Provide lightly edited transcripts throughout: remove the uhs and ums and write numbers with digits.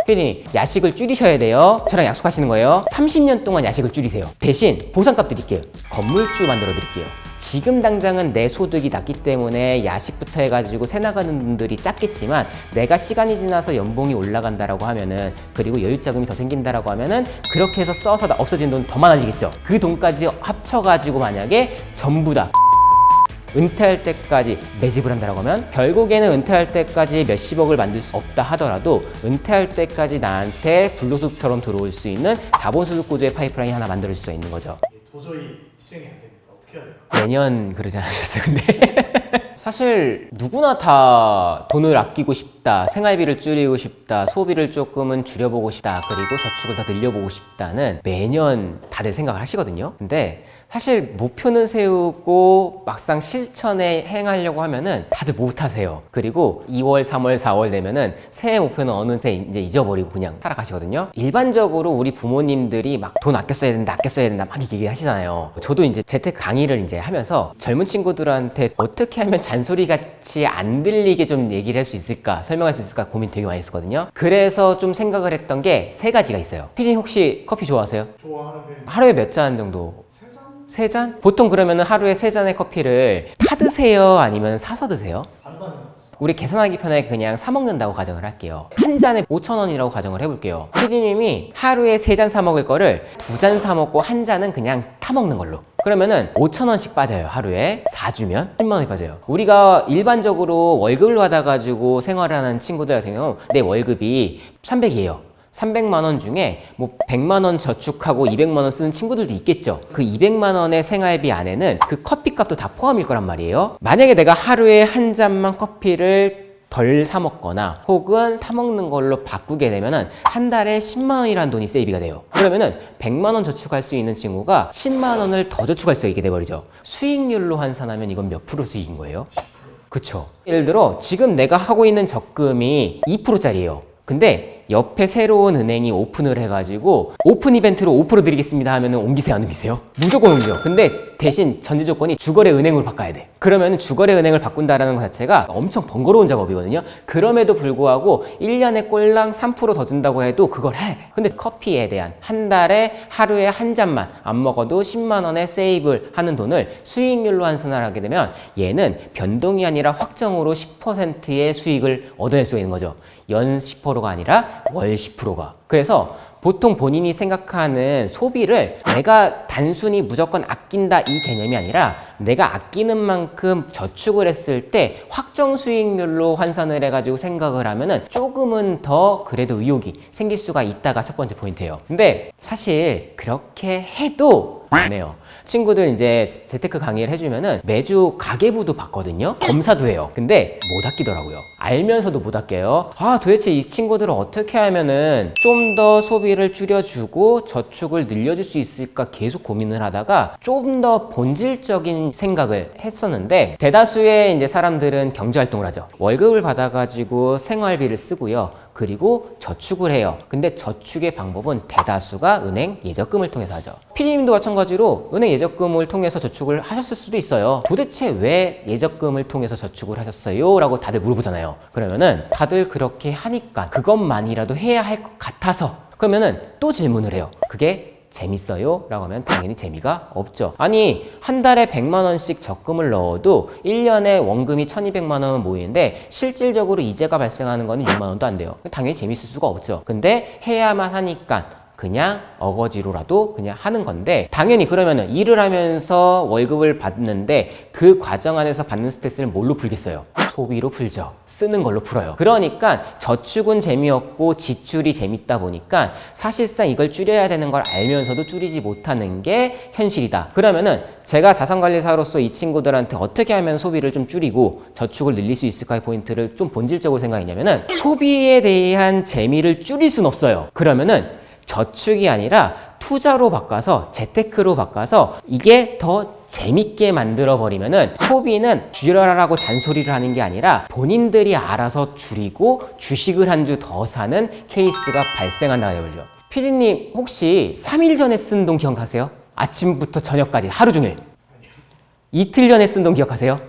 피디님 야식을 줄이셔야 돼요. 저랑 약속하시는 거예요. 30년 동안 야식을 줄이세요. 대신 보상값 드릴게요. 건물주 만들어 드릴게요. 지금 당장은 내 소득이 낮기 때문에 야식부터 해가지고 새 나가는 분들이 작겠지만 내가 시간이 지나서 연봉이 올라간다라고 하면은, 그리고 여유자금이 더 생긴다라고 하면은 그렇게 해서 써서 없어진 돈 더 많아지겠죠. 그 돈까지 합쳐가지고 만약에 전부 다 은퇴할 때까지 매집을 한다라고 하면, 결국에는 은퇴할 때까지 몇십억을 만들 수 없다 하더라도 은퇴할 때까지 나한테 불로소득처럼 들어올 수 있는 자본소득 구조의 파이프라인 하나 만들 수 있는 거죠. 도저히 실행이 안 됩니다. 어떻게 해야 될까요? 매년 그러지 않으셨어요, 근데? 사실 누구나 다 돈을 아끼고 싶다, 생활비를 줄이고 싶다, 소비를 조금은 줄여보고 싶다, 그리고 저축을 더 늘려보고 싶다는 매년 다들 생각을 하시거든요. 근데 사실 목표는 세우고 막상 실천에 행하려고 하면은 다들 못 하세요. 그리고 2월, 3월, 4월 되면은 새해 목표는 어느새 이제 잊어버리고 그냥 살아가시거든요. 일반적으로 우리 부모님들이 막 돈 아껴 써야 된다, 아껴 써야 된다 많이 얘기하시잖아요. 저도 이제 재테크 강의를 이제 하면서 젊은 친구들한테 어떻게 하면 잔소리 같이 안 들리게 좀 얘기를 할 수 있을까, 설명할 수 있을까 고민 되게 많이 했었거든요. 그래서 좀 생각을 했던 게 세 가지가 있어요. 피디님 혹시 커피 좋아하세요? 좋아하는 편입니다. 하루에 몇 잔 정도? 3잔? 세 잔? 보통 그러면은 하루에 세 잔의 커피를 타 드세요? 아니면 사서 드세요? 반반인 것 같습니다. 우리 계산하기 편하게 그냥 사 먹는다고 가정을 할게요. 한 잔에 5,000원이라고 가정을 해볼게요. 피디님이 하루에 3잔 사 먹을 거를 2잔 사 먹고 한 잔은 그냥 타 먹는 걸로. 그러면은 5,000원씩 빠져요. 하루에 4주면 10만 원이 빠져요. 우리가 일반적으로 월급을 받아가지고 생활하는 친구들 같은 경우 내 월급이 300이에요. 300만 원 중에 뭐 100만 원 저축하고 200만 원 쓰는 친구들도 있겠죠. 그 200만 원의 생활비 안에는 그 커피값도 다 포함일 거란 말이에요. 만약에 내가 하루에 한 잔만 커피를 덜 사 먹거나 혹은 사 먹는 걸로 바꾸게 되면은 한 달에 10만 원이라는 돈이 세이비가 돼요. 그러면은 100만 원 저축할 수 있는 친구가 10만 원을 더 저축할 수 있게 돼버리죠. 수익률로 환산하면 이건 몇 프로 수익인 거예요? 그쵸? 예를 들어 지금 내가 하고 있는 적금이 2%짜리예요. 근데 옆에 새로운 은행이 오픈을 해가지고 오픈 이벤트로 5% 드리겠습니다 하면은 옮기세요, 안 옮기세요? 무조건 옮겨. 근데 대신 전제 조건이 주거래 은행으로 바꿔야 돼. 그러면은 주거래 은행을 바꾼다라는 것 자체가 엄청 번거로운 작업이거든요. 그럼에도 불구하고 1년에 꼴랑 3% 더 준다고 해도 그걸 해. 근데 커피에 대한 한 달에 하루에 한 잔만 안 먹어도 10만 원의 세이브를 하는 돈을 수익률로 환산을 하게 되면 얘는 변동이 아니라 확정으로 10%의 수익을 얻어낼 수 있는 거죠. 연 10%가 아니라 월 10%가. 그래서 보통 본인이 생각하는 소비를 내가 단순히 무조건 아낀다 이 개념이 아니라 내가 아끼는 만큼 저축을 했을 때 확정 수익률로 환산을 해가지고 생각을 하면은 조금은 더 그래도 의욕이 생길 수가 있다가 첫 번째 포인트예요. 근데 사실 그렇게 해도 안 해요. 친구들 이제 재테크 강의를 해주면은 매주 가계부도 봤거든요. 검사도 해요. 근데 못 아끼더라고요. 알면서도 못 아껴요. 아, 도대체 이 친구들은 어떻게 하면은 좀 더 소비를 줄여주고 저축을 늘려줄 수 있을까 계속 고민을 하다가 좀 더 본질적인 생각을 했었는데, 대다수의 이제 사람들은 경제활동을 하죠. 월급을 받아가지고 생활비를 쓰고요. 그리고 저축을 해요. 근데 저축의 방법은 대다수가 은행 예적금을 통해서 하죠. 피디님도 마찬가지로 은행 예적금을 통해서 저축을 하셨을 수도 있어요. 도대체 왜 예적금을 통해서 저축을 하셨어요? 라고 다들 물어보잖아요. 그러면은 다들 그렇게 하니까 그것만이라도 해야 할 것 같아서. 그러면은 또 질문을 해요. 그게 재밌어요? 라고 하면 당연히 재미가 없죠. 아니, 한 달에 100만 원씩 적금을 넣어도 1년에 원금이 1200만 원은 모이는데 실질적으로 이자가 발생하는 거는 6만 원도 안 돼요. 당연히 재밌을 수가 없죠. 근데 해야만 하니까 그냥 어거지로라도 그냥 하는 건데, 당연히 그러면은 일을 하면서 월급을 받는데 그 과정 안에서 받는 스트레스를 뭘로 풀겠어요? 소비로 풀죠. 쓰는 걸로 풀어요. 그러니까 저축은 재미없고 지출이 재밌다 보니까 사실상 이걸 줄여야 되는 걸 알면서도 줄이지 못하는 게 현실이다. 그러면은 제가 자산관리사로서 이 친구들한테 어떻게 하면 소비를 좀 줄이고 저축을 늘릴 수 있을까의 포인트를 좀 본질적으로 생각했냐면은, 소비에 대한 재미를 줄일 순 없어요. 그러면은 저축이 아니라 투자로 바꿔서 재테크로 바꿔서 이게 더 재밌게 만들어 버리면은 소비는 줄여라라고 잔소리를 하는 게 아니라 본인들이 알아서 줄이고 주식을 한 주 더 사는 케이스가 발생한다는 거죠. 피디님 혹시 3일 전에 쓴 돈 기억하세요? 아침부터 저녁까지 하루 종일. 이틀 전에 쓴 돈 기억하세요?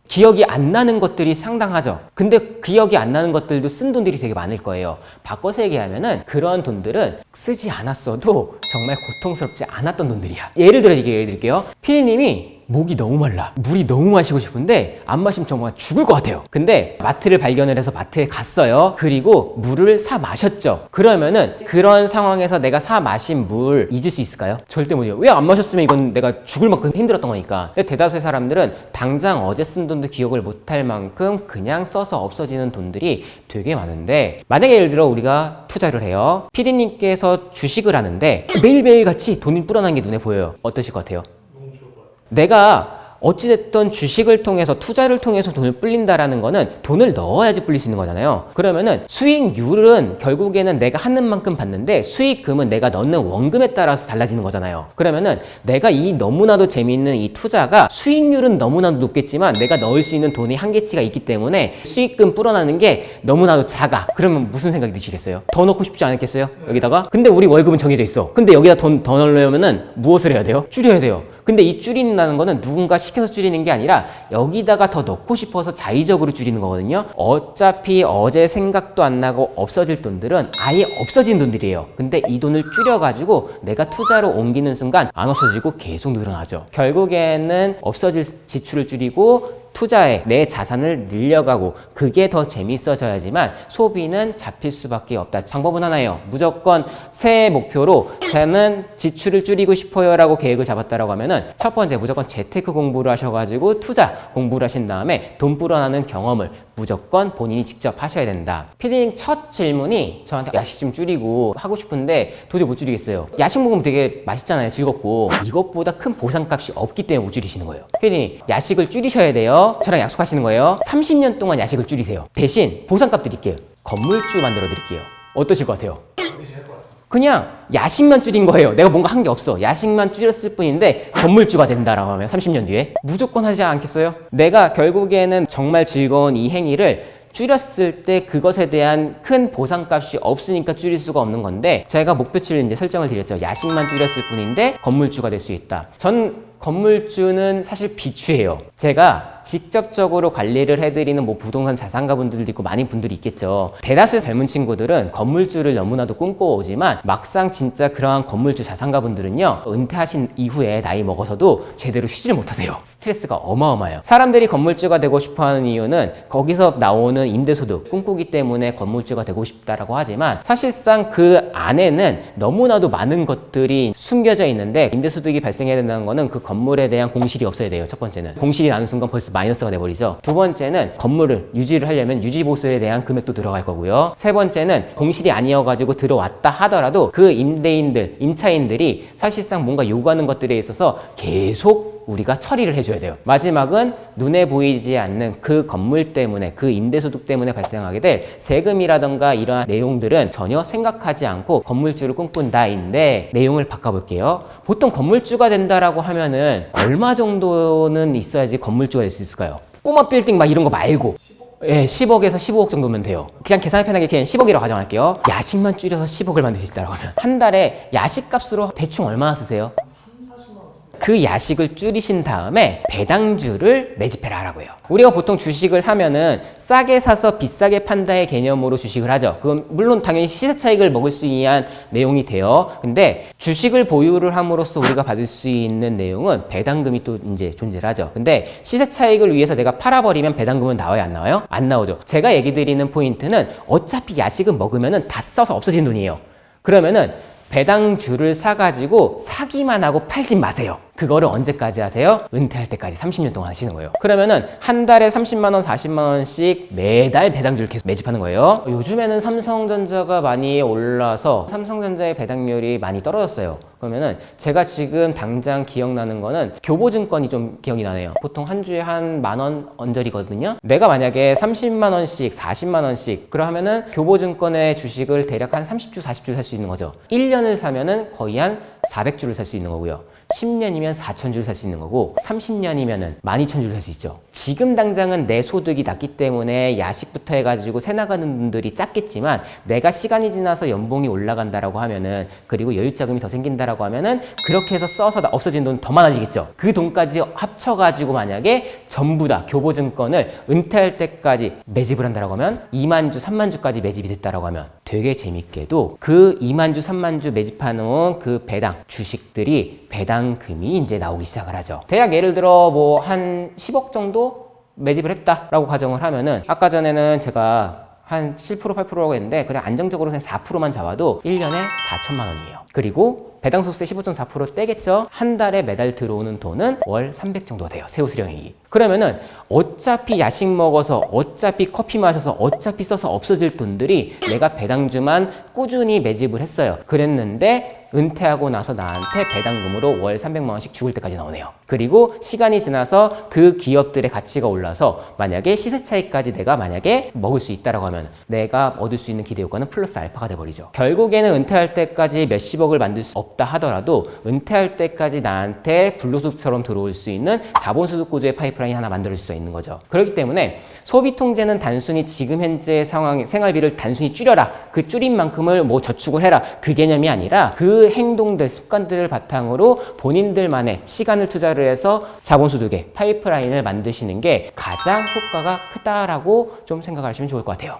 기억이 안 나는 것들이 상당하죠. 근데 기억이 안 나는 것들도 쓴 돈들이 되게 많을 거예요. 바꿔서 얘기하면은 그런 돈들은 쓰지 않았어도 정말 고통스럽지 않았던 돈들이야. 예를 들어 얘기해 드릴게요. 피디님이 목이 너무 말라, 물이 너무 마시고 싶은데 안 마시면 정말 죽을 것 같아요. 근데 마트를 발견을 해서 마트에 갔어요. 그리고 물을 사 마셨죠. 그러면은 그런 상황에서 내가 사 마신 물 잊을 수 있을까요? 절대 못해요. 왜 안 마셨으면 이건 내가 죽을 만큼 힘들었던 거니까. 근데 대다수의 사람들은 당장 어제 쓴 돈도 기억을 못할 만큼 그냥 써서 없어지는 돈들이 되게 많은데, 만약에 예를 들어 우리가 투자를 해요. 피디님께서 주식을 하는데 매일매일 같이 돈이 불어나는 게 눈에 보여요. 어떠실 것 같아요? 너무 좋을 것 같아요. 내가 어찌됐든 주식을 통해서, 투자를 통해서 돈을 불린다라는 거는 돈을 넣어야지 불릴 수 있는 거잖아요. 그러면은 수익률은 결국에는 내가 하는 만큼 받는데 수익금은 내가 넣는 원금에 따라서 달라지는 거잖아요. 그러면은 내가 이 너무나도 재미있는 이 투자가 수익률은 너무나도 높겠지만 내가 넣을 수 있는 돈의 한계치가 있기 때문에 수익금 불어나는 게 너무나도 작아. 그러면 무슨 생각이 드시겠어요? 더 넣고 싶지 않겠어요? 여기다가? 근데 우리 월급은 정해져 있어. 근데 여기다 돈 더 넣으려면은 무엇을 해야 돼요? 줄여야 돼요. 근데 이 줄인다는 거는 누군가 시켜서 줄이는 게 아니라 여기다가 더 넣고 싶어서 자의적으로 줄이는 거거든요. 어차피 어제 생각도 안 나고 없어질 돈들은 아예 없어진 돈들이에요. 근데 이 돈을 줄여가지고 내가 투자로 옮기는 순간 안 없어지고 계속 늘어나죠. 결국에는 없어질 지출을 줄이고 투자에 내 자산을 늘려가고 그게 더 재밌어져야지만 소비는 잡힐 수밖에 없다. 방법은 하나예요. 무조건 새해 목표로 저는 지출을 줄이고 싶어요 라고 계획을 잡았다라고 하면은 첫 번째 무조건 재테크 공부를 하셔가지고 투자 공부를 하신 다음에 돈 불어나는 경험을 무조건 본인이 직접 하셔야 된다. 피디님 첫 질문이 저한테 야식 좀 줄이고 하고 싶은데 도저히 못 줄이겠어요. 야식 먹으면 되게 맛있잖아요. 즐겁고. 이것보다 큰 보상값이 없기 때문에 못 줄이시는 거예요. 피디님 야식을 줄이셔야 돼요. 저랑 약속하시는 거예요. 30년 동안 야식을 줄이세요. 대신 보상값 드릴게요. 건물주 만들어 드릴게요. 어떠실 것 같아요? 반드시 할 것 같습니다. 그냥 야식만 줄인 거예요. 내가 뭔가 한 게 없어. 야식만 줄였을 뿐인데 건물주가 된다라고 하면 30년 뒤에 무조건 하지 않겠어요? 내가 결국에는 정말 즐거운 이 행위를 줄였을 때 그것에 대한 큰 보상값이 없으니까 줄일 수가 없는 건데, 제가 목표치를 이제 설정을 드렸죠. 야식만 줄였을 뿐인데 건물주가 될 수 있다. 전 건물주는 사실 비추예요. 제가 직접적으로 관리를 해드리는 뭐 부동산 자산가 분들도 있고 많은 분들이 있겠죠. 대다수의 젊은 친구들은 건물주를 너무나도 꿈꿔오지만 막상 진짜 그러한 건물주 자산가 분들은요, 은퇴하신 이후에 나이 먹어서도 제대로 쉬지를 못하세요. 스트레스가 어마어마해요. 사람들이 건물주가 되고 싶어하는 이유는 거기서 나오는 임대소득 꿈꾸기 때문에 건물주가 되고 싶다라고 하지만 사실상 그 안에는 너무나도 많은 것들이 숨겨져 있는데, 임대소득이 발생해야 된다는 거는 그 건물에 대한 공실이 없어야 돼요. 첫 번째는 공실이 나는 순간 벌써 마이너스가 돼버리죠. 두 번째는 건물을 유지를 하려면 유지보수에 대한 금액도 들어갈 거고요. 세 번째는 공실이 아니어가지고 들어왔다 하더라도 그 임대인들, 임차인들이 사실상 뭔가 요구하는 것들에 있어서 계속 우리가 처리를 해줘야 돼요. 마지막은 눈에 보이지 않는 그 건물 때문에, 그 임대소득 때문에 발생하게 될 세금이라던가 이러한 내용들은 전혀 생각하지 않고 건물주를 꿈꾼다인데, 내용을 바꿔볼게요. 보통 건물주가 된다라고 하면은 얼마 정도는 있어야지 건물주가 될 수 있을까요? 꼬마 빌딩 막 이런 거 말고 10억에서 15억 정도면 돼요. 그냥 계산이 편하게 그냥 10억이라고 가정할게요. 야식만 줄여서 10억을 만들 수 있다라고 하면 한 달에 야식값으로 대충 얼마나 쓰세요? 40만 원. 그 야식을 줄이신 다음에 배당주를 매집해라 라고 해요. 우리가 보통 주식을 사면은 싸게 사서 비싸게 판다의 개념으로 주식을 하죠. 그건 물론 당연히 시세 차익을 먹을 수 위한 내용이 돼요. 근데 주식을 보유를 함으로써 우리가 받을 수 있는 내용은 배당금이 또 이제 존재를 하죠. 근데 시세 차익을 위해서 내가 팔아버리면 배당금은 나와요, 안 나와요? 안 나오죠. 제가 얘기 드리는 포인트는 어차피 야식은 먹으면은 다 써서 없어진 돈이에요. 그러면은 배당주를 사가지고 사기만 하고 팔지 마세요. 그거를 언제까지 하세요? 은퇴할 때까지 30년 동안 하시는 거예요. 그러면은 한 달에 30만 원, 40만 원씩 매달 배당주를 계속 매집하는 거예요. 요즘에는 삼성전자가 많이 올라서 삼성전자의 배당률이 많이 떨어졌어요. 그러면은 제가 지금 당장 기억나는 거는 교보증권이 좀 기억이 나네요. 보통 한 주에 한 10,000원 언저리거든요. 내가 만약에 30만 원씩, 40만 원씩 그러면은 교보증권의 주식을 대략 한 30주, 40주 살 수 있는 거죠. 1년을 사면은 거의 한 400주를 살 수 있는 거고요. 10년이면 4,000줄 살 수 있는 거고 30년이면은 12,000줄 살 수 있죠. 지금 당장은 내 소득이 낮기 때문에 야식부터 해가지고 새 나가는 분들이 작겠지만 내가 시간이 지나서 연봉이 올라간다라고 하면은 그리고 여유자금이 더 생긴다라고 하면은 그렇게 해서 써서 없어진 돈 더 많아지겠죠. 그 돈까지 합쳐가지고 만약에 전부 다 교보증권을 은퇴할 때까지 매집을 한다라고 하면 2만 주, 3만 주까지 매집이 됐다라고 하면 되게 재밌게도 그 2만 주, 3만 주 매집해놓은 그 배당 주식들이 배당금이 이제 나오기 시작을 하죠. 대략 예를 들어 뭐 한 10억 정도 매집을 했다라고 가정을 하면은 아까 전에는 제가 한 7%, 8%라고 했는데 그냥 안정적으로 그냥 4%만 잡아도 1년에 4천만 원이에요. 그리고 배당소득세 15.4% 떼겠죠? 한 달에 매달 들어오는 돈은 월 300 정도 돼요. 세후수령액이. 그러면은 어차피 야식 먹어서 어차피 커피 마셔서 어차피 써서 없어질 돈들이 내가 배당주만 꾸준히 매집을 했어요. 그랬는데 은퇴하고 나서 나한테 배당금으로 월 300만 원씩 죽을 때까지 나오네요. 그리고 시간이 지나서 그 기업들의 가치가 올라서 만약에 시세 차익까지 내가 만약에 먹을 수 있다라고 하면 내가 얻을 수 있는 기대 효과는 플러스 알파가 돼버리죠. 결국에는 은퇴할 때까지 몇십억을 만들 수 없다 하더라도 은퇴할 때까지 나한테 불로소득처럼 들어올 수 있는 자본소득 구조의 파이프라인이 하나 만들 수 있는 거죠. 그렇기 때문에 소비 통제는 단순히 지금 현재 상황 생활비를 단순히 줄여라, 그 줄인 만큼을 뭐 저축을 해라, 그 개념이 아니라 그 행동들, 습관들을 바탕으로 본인들만의 시간을 투자를 해서 자본소득의 파이프라인을 만드시는 게 가장 효과가 크다라고 좀 생각하시면 좋을 것 같아요.